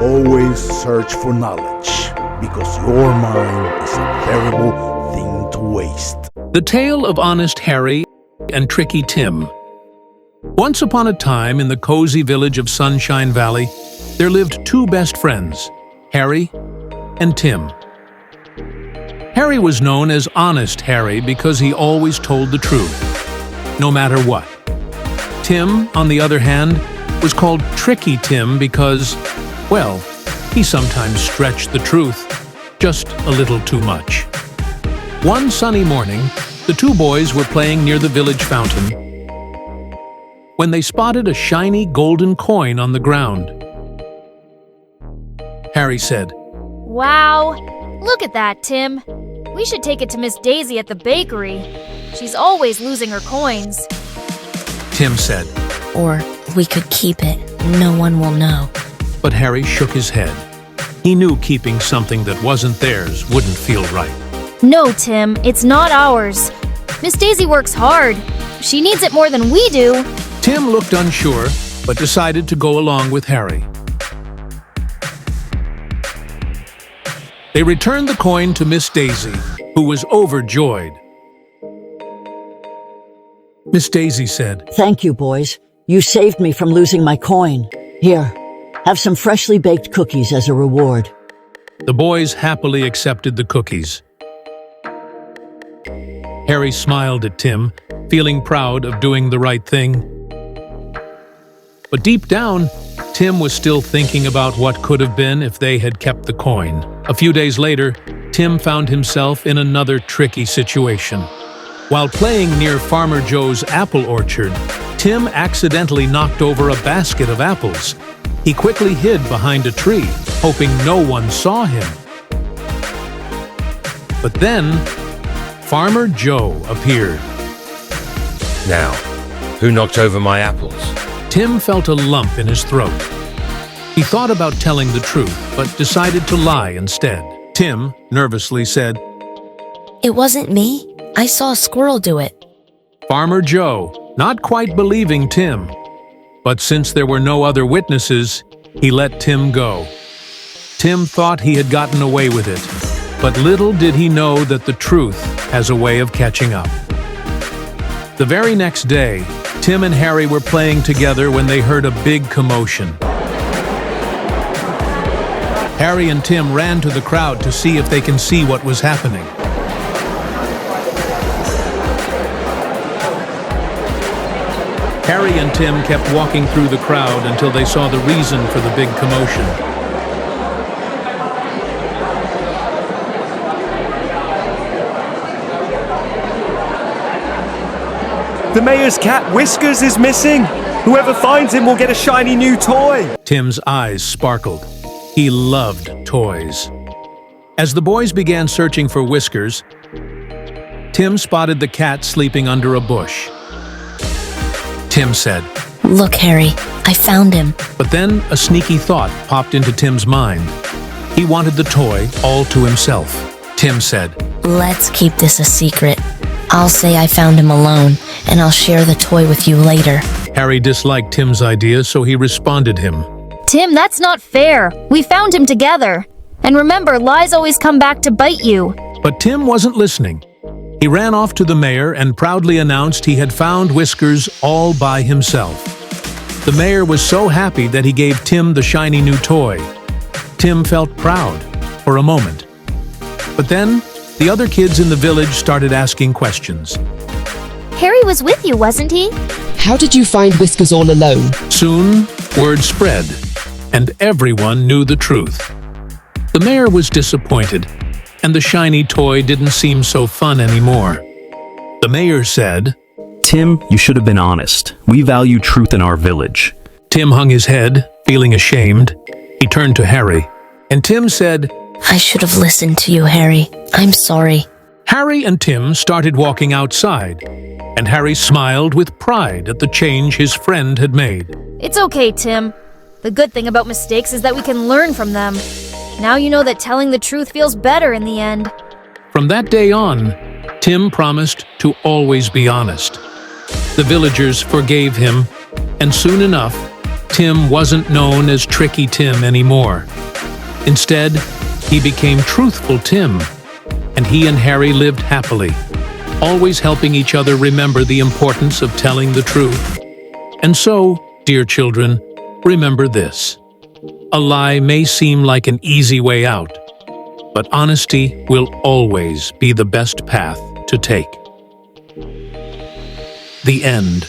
always search for knowledge, because your mind is a terrible thing to waste. The Tale of Honest Harry and Tricky Tim. Once upon a time in the cozy village of Sunshine Valley, there lived two best friends, Harry and Tim. Harry was known as Honest Harry because he always told the truth, no matter what. Tim, on the other hand, was called Tricky Tim because, well, he sometimes stretched the truth just a little too much. One sunny morning, the two boys were playing near the village fountain when they spotted a shiny golden coin on the ground. Harry said, "Wow, look at that, Tim. We should take it to Miss Daisy at the bakery. She's always losing her coins." Tim said, Or we could keep it. No one will know. but Harry shook his head. He knew keeping something that wasn't theirs wouldn't feel right. "No, Tim, it's not ours. Miss Daisy works hard. She needs it more than we do." Tim looked unsure, but decided to go along with Harry. They returned the coin to Miss Daisy, who was overjoyed. Miss Daisy said, "Thank you, boys. You saved me from losing my coin. Here, have some freshly baked cookies as a reward." The boys happily accepted the cookies. Harry smiled at Tim, feeling proud of doing the right thing. But deep down, Tim was still thinking about what could have been if they had kept the coin. A few days later, Tim found himself in another tricky situation. While playing near Farmer Joe's apple orchard, Tim accidentally knocked over a basket of apples. He quickly hid behind a tree, hoping no one saw him. But then, Farmer Joe appeared. Now, who knocked over my apples? Tim felt a lump in his throat. He thought about telling the truth, but decided to lie instead. Tim nervously said, It wasn't me. I saw a squirrel do it. Farmer Joe, not quite believing Tim. But since there were no other witnesses, he let Tim go. Tim thought he had gotten away with it, but little did he know that the truth has a way of catching up. The very next day, Tim and Harry were playing together when they heard a big commotion. Harry and Tim ran to the crowd to see if they can see what was happening. Harry and Tim kept walking through the crowd until they saw the reason for the big commotion. The mayor's cat Whiskers is missing. Whoever finds him will get a shiny new toy. Tim's eyes sparkled. He loved toys. As the boys began searching for Whiskers, Tim spotted the cat sleeping under a bush. Tim said, Look, Harry, I found him. but then a sneaky thought popped into Tim's mind. He wanted the toy all to himself. Tim said, Let's keep this a secret. I'll say I found him alone, and I'll share the toy with you later. Harry disliked Tim's idea, so he responded him. "Tim, that's not fair. We found him together. And remember, lies always come back to bite you." But Tim wasn't listening. He ran off to the mayor and proudly announced he had found Whiskers all by himself. The mayor was so happy that he gave Tim the shiny new toy. Tim felt proud for a moment. But then, the other kids in the village started asking questions. "Harry was with you, wasn't he?" How did you find Whiskers all alone? Soon, word spread, and everyone knew the truth. The mayor was disappointed, and the shiny toy didn't seem so fun anymore. The mayor said, Tim, you should have been honest. We value truth in our village. Tim hung his head, feeling ashamed. He turned to Harry, and Tim said, I should have listened to you, Harry. I'm sorry. Harry and Tim started walking outside, and Harry smiled with pride at the change his friend had made. "It's okay, Tim. The good thing about mistakes is that we can learn from them. Now you know that telling the truth feels better in the end." From that day on, Tim promised to always be honest. The villagers forgave him, and soon enough, Tim wasn't known as Tricky Tim anymore. Instead, he became Truthful Tim, and he and Harry lived happily, always helping each other remember the importance of telling the truth. And so, dear children, remember this. A lie may seem like an easy way out, but honesty will always be the best path to take. The end.